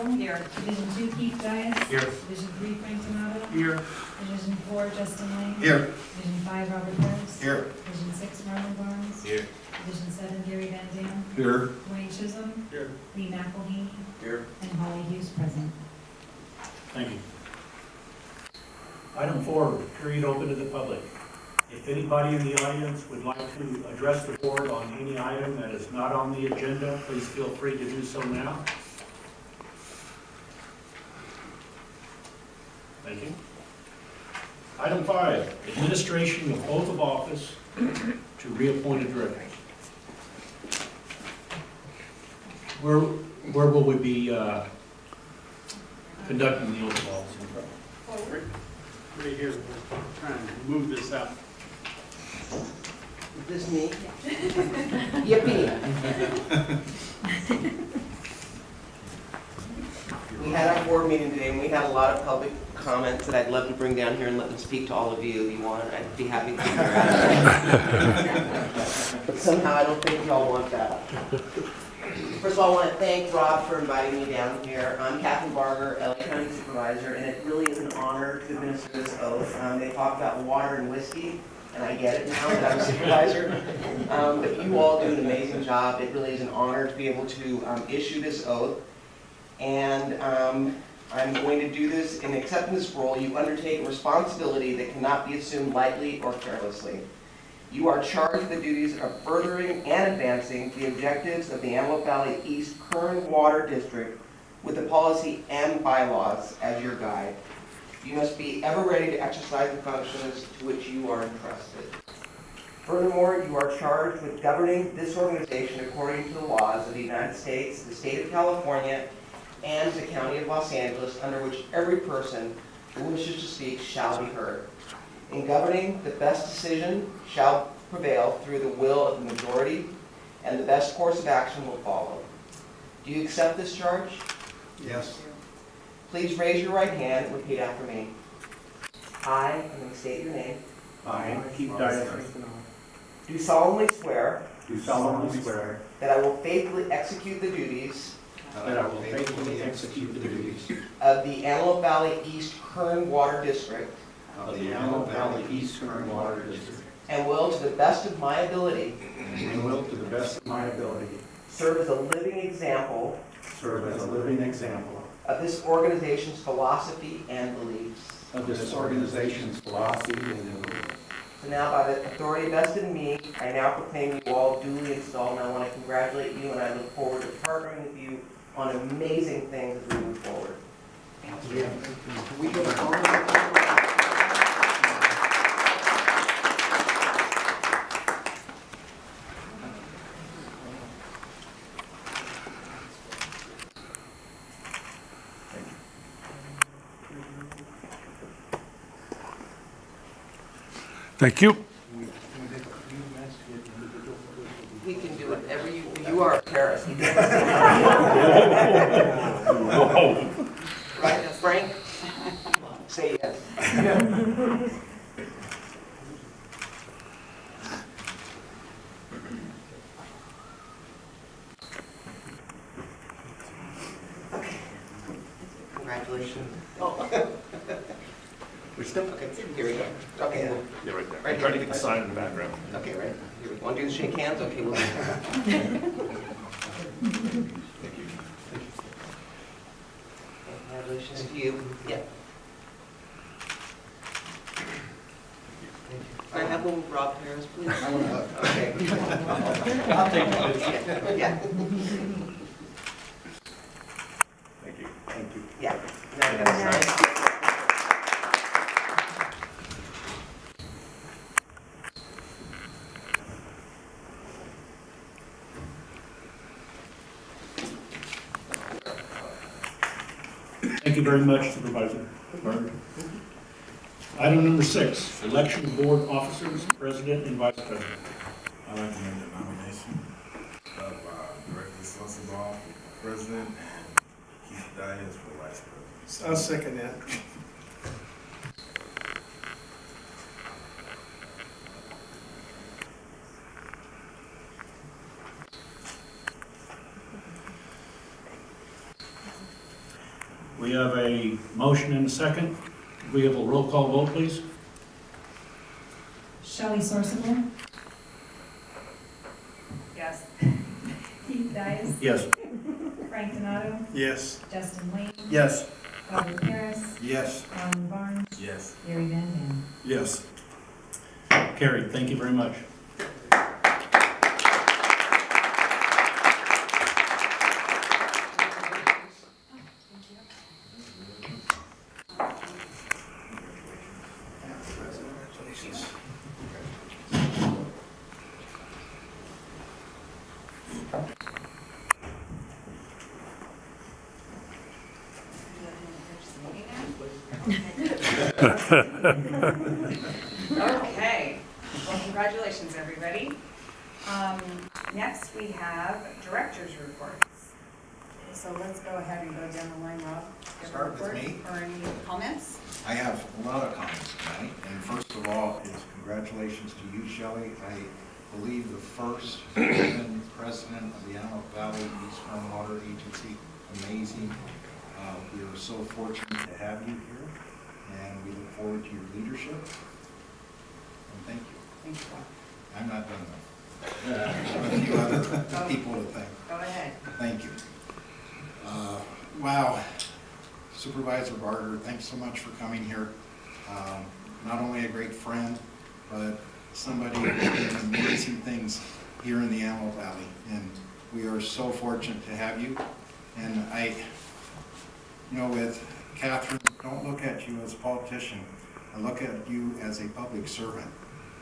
Tomato. Here. Division 2, Keith Dias. Here. Division 3, Frank Tomato. Here. Division 4, Justin Lane. Here. Division 5, Robert Harris. Here. Division 6, Marlon Barnes. Here. Division 7, Gary Van Dam. Here. Dwayne Chisholm. Here. Lee McElhaney. Here. And Holly Hughes present. Thank you. Item 4, period open to the public. If anybody in the audience would like to address the board on any item that is not on the agenda, please feel free to do so now. Thank you. Item 5, administration of oath of office to reappointed directors. Where will we be conducting the oath of office? Right here, we're trying to move this out. Is this me? Yippee! We had our board meeting today, and we had a lot of public comments that I'd love to bring down here and let them speak to all of you. If you want, I'd be happy to do that. But somehow I don't think y'all want that. First of all, I want to thank Rob for inviting me down here. I'm Kathryne Barger, LA County Supervisor, and it really is an honor to administer this oath. They talk about water and whiskey, and I get it now that I'm a supervisor. But you all do an amazing job. It really is an honor to be able to issue this oath. And I'm going to do this. In accepting this role, you undertake a responsibility that cannot be assumed lightly or carelessly. You are charged with the duties of furthering and advancing the objectives of the Antelope Valley East Kern Water District with the policy and bylaws as your guide. You must be ever ready to exercise the functions to which you are entrusted. Furthermore, you are charged with governing this organization according to the laws of the United States, the state of California, and the county of Los Angeles, under which every person who wishes to speak shall be heard. In governing, the best decision shall prevail through the will of the majority, and the best course of action will follow. Do you accept this charge? Yes. Please raise your right hand and repeat after me. I, and then state your name, I, Keith Dias, do solemnly swear do solemnly swear that I will faithfully execute the duties that I will faithfully execute the duties of the Antelope Valley East Kern Water District of the Antelope Valley East Kern Water District, and will, to the best of my ability, and will, to the best of my ability, serve as a living example of this organization's philosophy and beliefs. of this organization's philosophy and beliefs. So now, by the authority vested in me, I now proclaim you all duly installed, and I want to congratulate you, and I look forward to partnering with you on amazing things as we move forward. Thank you. We can do whatever you are Paris. You can right, Frank? Say yes. Okay. Congratulations. Oh. We're still okay. Here we go. Okay. Yeah, right there. Right I'm trying to here. get the sign in the background. Okay, right. Here we want to do the shake hands? Okay, we'll. Thank you. Congratulations to you. Yeah. Can I have one with Rob Harris, please? Okay. I'll take that. Yeah. Thank you. Thank you. Yeah. No, that's nice. Thank you very much, Supervisor Barger. Item number 6, election of board officers, president and vice president. I'd like to make the nomination of Director Sensabaugh for president and Keith Dias for vice president. I'll second that. We have a motion and a second. We have a roll call vote, please. Shelley Sorsable, Yes. Keith Dias, Yes. Frank Donato, Yes. Justin Lane, Yes. Robert Harris, Yes. Alan Barnes, Yes. Gary Van Dam. Yes. Carried. Thank you very much. Okay, well, congratulations, everybody. Next, we have director's reports. So let's go ahead and go down the line, Rob. Give a Start with report me. Or any comments? I have a lot of comments tonight, and first of all is congratulations to you, Shelley. I believe the first woman president of the Antelope Valley East Stormwater Agency. Amazing. We are so fortunate to have you here, and we look forward to your leadership. And thank you. Thank you, Rob. I'm not done though. I have a few other people to thank. Go ahead. Thank you. Wow, Supervisor Barger, thanks so much for coming here. Not only a great friend, but somebody who did amazing things here in the Antelope Valley. And we are so fortunate to have you. And with Kathryne, don't look at you as a politician. I look at you as a public servant.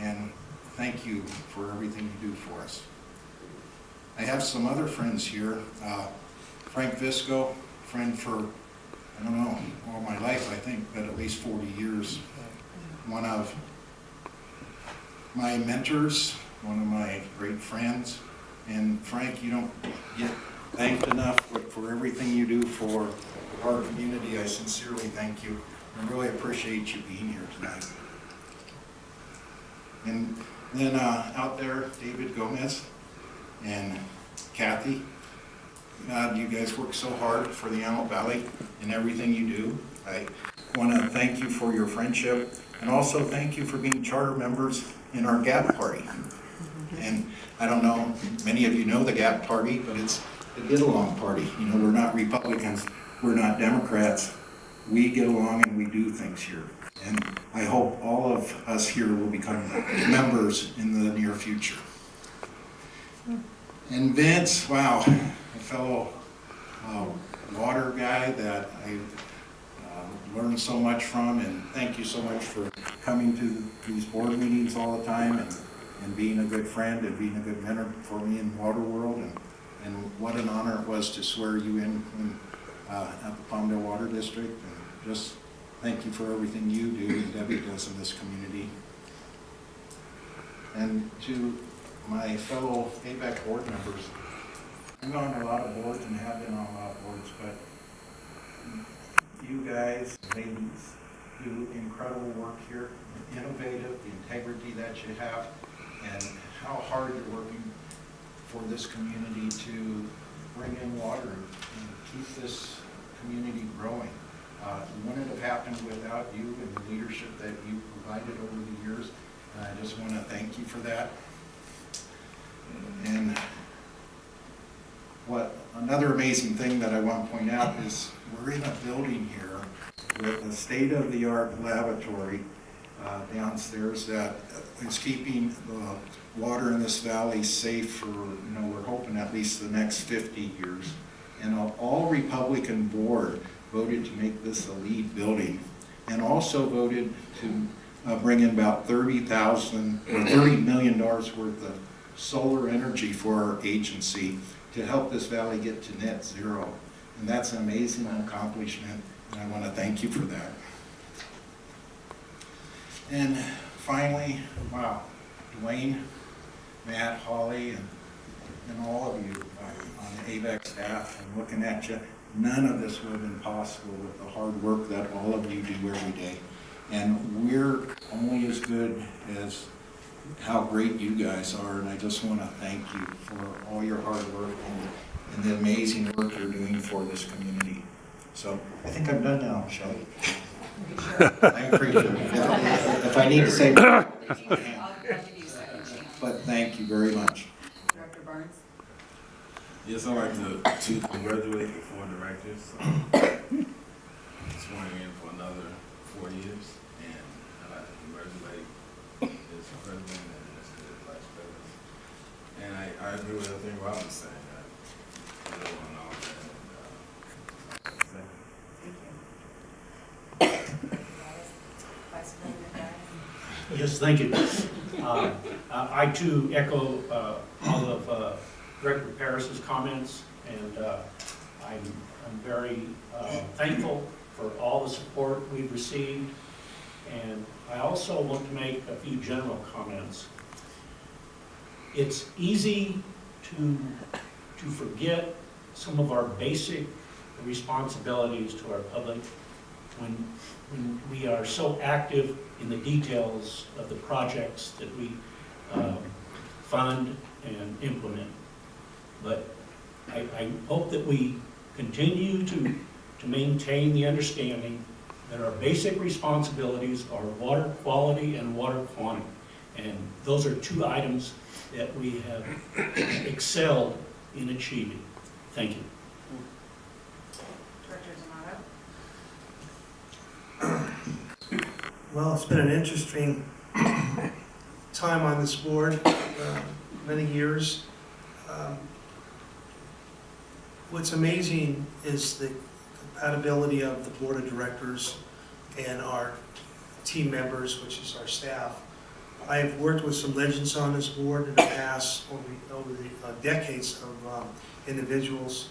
And thank you for everything you do for us. I have some other friends here. Frank Visco, friend for, I don't know, all my life, I think, but at least 40 years. One of my mentors, one of my great friends. And Frank, you don't get thanked enough for everything you do for our community. I sincerely thank you. I really appreciate you being here tonight. And then out there, David Gomez and Kathy. You guys work so hard for the Antelope Valley and everything you do. I want to thank you for your friendship, and also thank you for being charter members in our GAP party. And I don't know, many of you know the GAP party, but it's a get-along party. You know, we're not Republicans, we're not Democrats. We get along and we do things here. And I hope all of us here will become members in the near future. And Vince, wow, a fellow water guy that I learned so much from, and thank you so much for coming to these board meetings all the time and being a good friend and being a good mentor for me in water world. And what an honor it was to swear you in at the Palmdale Water District. And just thank you for everything you do and Debbie does in this community. And to my fellow AVEK board members, I've gone to a lot of boards and have been on a lot of boards, but you guys, ladies, do incredible work here, innovative, the integrity that you have, and how hard you're working for this community to bring in water and keep this community growing. It wouldn't have happened without you and the leadership that you provided over the years. And I just want to thank you for that. And another amazing thing that I want to point out is we're in a building here with a state-of-the-art laboratory downstairs that is keeping the water in this valley safe for, we're hoping at least the next 50 years. And an all-Republican board voted to make this a LEED building, and also voted to bring in about $30 million worth of solar energy for our agency to help this valley get to net zero. And that's an amazing accomplishment, and I want to thank you for that. And finally, wow, Dwayne, Matt, Holly, and all of you on the AVEK staff, and looking at you, none of this would have been possible with the hard work that all of you do every day. And we're only as good as how great you guys are, and I just want to thank you for all your hard work and the amazing work you're doing for this community. So So I think I'm done now, Shelley. I appreciate it. If I need to say, I'll give you a second chance. but thank you very much. Director Barnes? Yes, I'd like to congratulate the 4 directors. Sworn in for another 4 years, and I'd like to congratulate this president and this vice president. And I agree with everything Rob was saying. On all that. Thank you. Vice President Barnes? Yes, thank you. I too echo all of Director Paris's comments, and I'm very thankful for all the support we've received. And I also want to make a few general comments. It's easy to forget some of our basic responsibilities to our public when we are so active in the details of the projects that we fund and implement. But I hope that we continue to maintain the understanding that our basic responsibilities are water quality and water quantity. And those are 2 items that we have excelled in achieving. Thank you. Director Donato? Well, it's been an interesting time on this board, many years. What's amazing is the compatibility of the board of directors and our team members, which is our staff. I've worked with some legends on this board in the past, over the decades of individuals.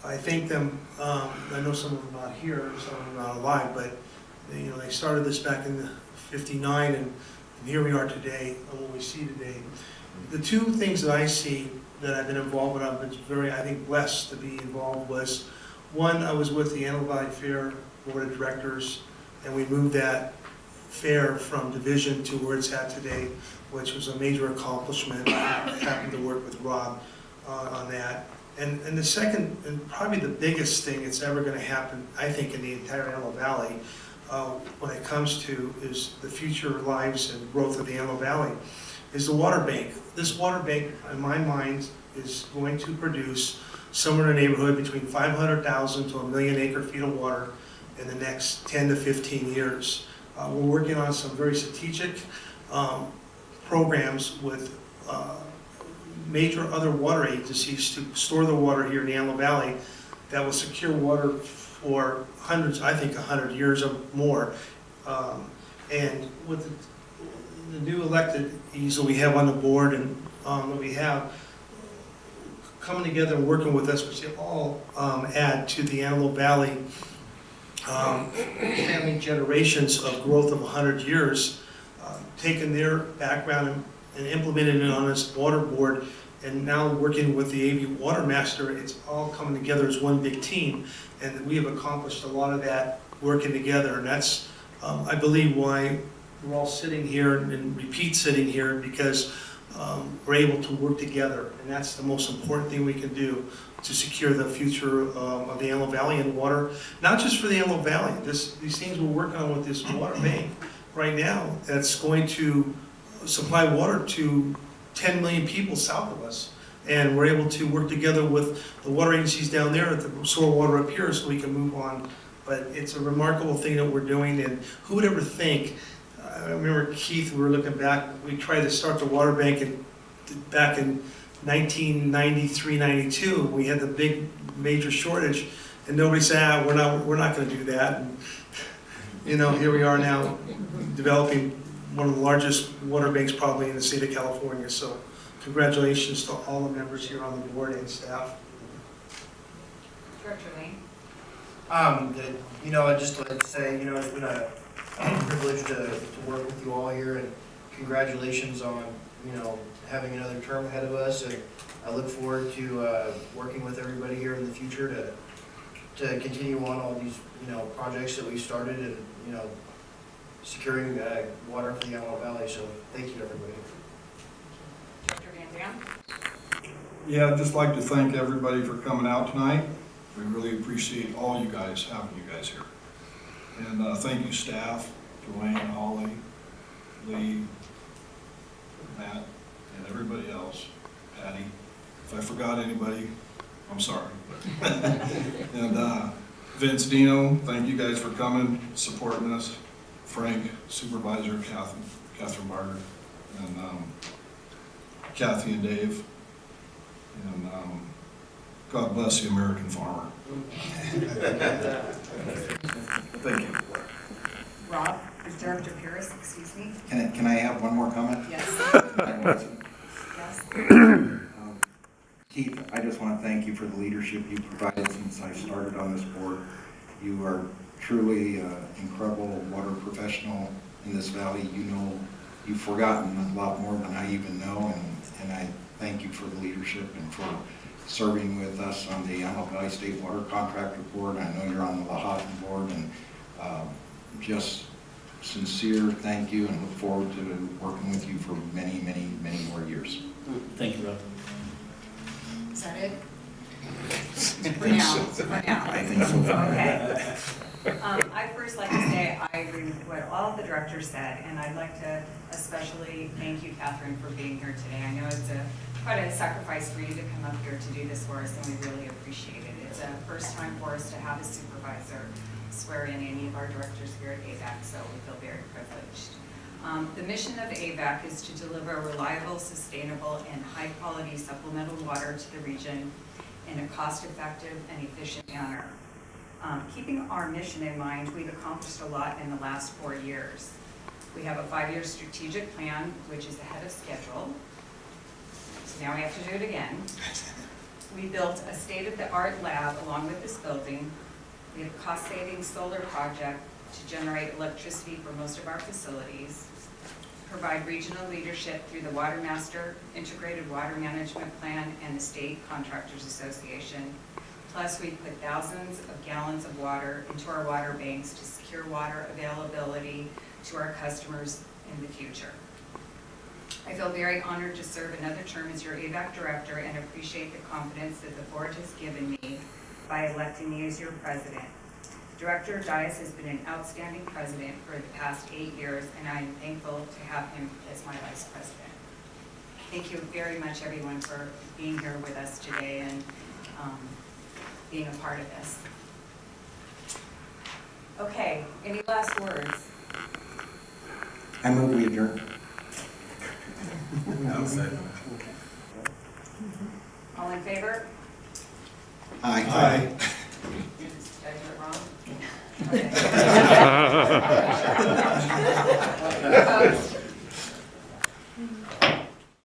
I thank them. I know some of them not here, some of them not alive, but they started this back in '59, and here we are today, and what we see today. The 2 things that I see that I've been involved with, I've been very, I think, blessed to be involved, was one, I was with the Antelope Valley Fair Board of Directors, and we moved that fair from division to where it's at today, which was a major accomplishment. I happened to work with Rob on that. And the second, and probably the biggest thing that's ever going to happen, I think, in the entire Antelope Valley, when it comes to is the future lives and growth of the Antelope Valley, is the water bank. This water bank, in my mind, is going to produce somewhere in the neighborhood between 500,000 to 1 million acre-feet of water in the next 10 to 15 years. We're working on some very strategic programs with major other water agencies to store the water here in the Antelope Valley that will secure water for hundreds, I think 100 years or more. And with the new elected that we have on the board and that we have coming together and working with us, which they all add to the Antelope Valley family generations of growth of 100 years, taking their background and implementing it on this water board, and now working with the AVEK Water Master, it's all coming together as one big team, and we have accomplished a lot of that working together, and that's, I believe, why we're all sitting here and repeat sitting here, because we're able to work together, and that's the most important thing we can do to secure the future of the Antelope Valley and water, not just for the Antelope Valley. These things we're working on with this water bank right now, that's going to supply water to 10 million people south of us. And we're able to work together with the water agencies down there at the store water up here so we can move on. But it's a remarkable thing that we're doing, and who would ever think, I remember Keith, we were looking back, we tried to start the water bank back in 1993, 92. We had the big major shortage, and nobody said, we're not going to do that. And, here we are now developing one of the largest water banks probably in the state of California. So congratulations to all the members here on the board and staff. Director Lane? I'd just like to say, it's been a privilege to work with you all here, and congratulations on, having another term ahead of us, and I look forward to working with everybody here in the future to continue on all these, projects that we started, and, securing water for the Antelope Valley. So thank you, everybody. Director Van Dam? Yeah, I'd just like to thank everybody for coming out tonight. We really appreciate all you guys, having you guys here. And thank you, staff, Joanne, Holly, Lee, Matt, and everybody else, Patty. If I forgot anybody, I'm sorry. And Vince, Dino, thank you guys for coming, supporting us. Frank, Supervisor, Kathryne Barger, and Kathy and Dave. And God bless the American farmer. Thank you. Rob, Director Pierce, excuse me. Can I have one more comment? Yes. Yes. Keith, I just want to thank you for the leadership you provided since I started on this board. You are truly an incredible water professional in this valley. You know, you've forgotten a lot more than I even know, and I thank you for the leadership and for serving with us on the Antelope Valley State Water Contractor Board. I know you're on the Lahawton Board, and just sincere thank you, and look forward to working with you for many, many, many more years. Thank you, Rob. Is that it? For now, for now. I think so. Okay. I'd first like to say I agree with what all of the directors said, and I'd like to especially thank you, Kathryne, for being here today. I know it's quite a sacrifice for you to come up here to do this for us, and we really appreciate it. It's a first time for us to have a supervisor swear in any of our directors here at AVEK, so we feel very privileged. The mission of AVEK is to deliver reliable, sustainable, and high-quality supplemental water to the region in a cost-effective and efficient manner. Keeping our mission in mind, we've accomplished a lot in the last 4 years. We have a 5-year strategic plan, which is ahead of schedule. So now we have to do it again. We built a state-of-the-art lab along with this building. We have a cost-saving solar project to generate electricity for most of our facilities, provide regional leadership through the Water Master Integrated Water Management Plan and the State Contractors Association. Plus, we put thousands of gallons of water into our water banks to secure water availability to our customers in the future. I feel very honored to serve another term as your AVEK director and appreciate the confidence that the board has given me by electing me as your president. Director Dias has been an outstanding president for the past 8 years, and I am thankful to have him as my vice president. Thank you very much, everyone, for being here with us today and being a part of this. Okay, any last words? I move we adjourn. I'll second. All in favor? Aye. Aye. Did I do it wrong? Okay. Opposed?